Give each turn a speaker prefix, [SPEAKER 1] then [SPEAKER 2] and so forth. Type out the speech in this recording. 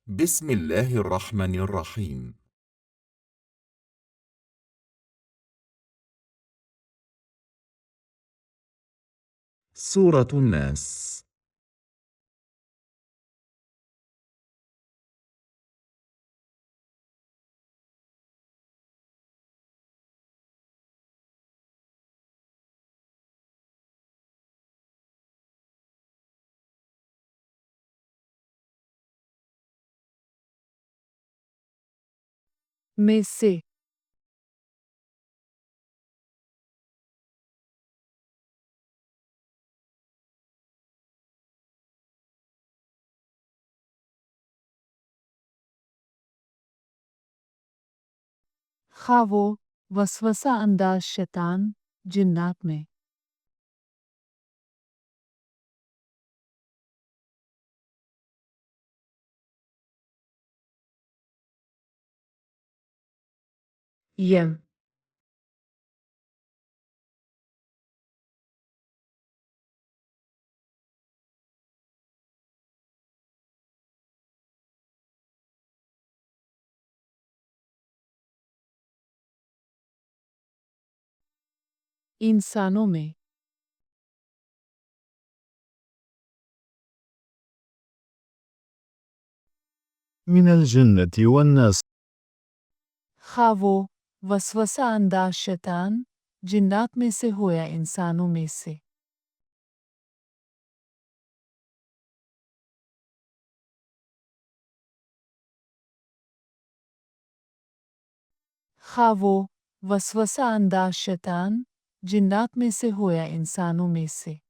[SPEAKER 1] بسم الله الرحمن الرحيم. سورة الناس.
[SPEAKER 2] में से खा वो वसवसा अंदाज शैतान जिन्नात में यम इंसानों में
[SPEAKER 3] من الجنة والناس.
[SPEAKER 2] खा वो वसवसा अंदाज शैतान जिन्नात में से हो या इंसानों में से खा वो वसवसा अंदाज शैतान जिन्नात में से हो या इंसानों में से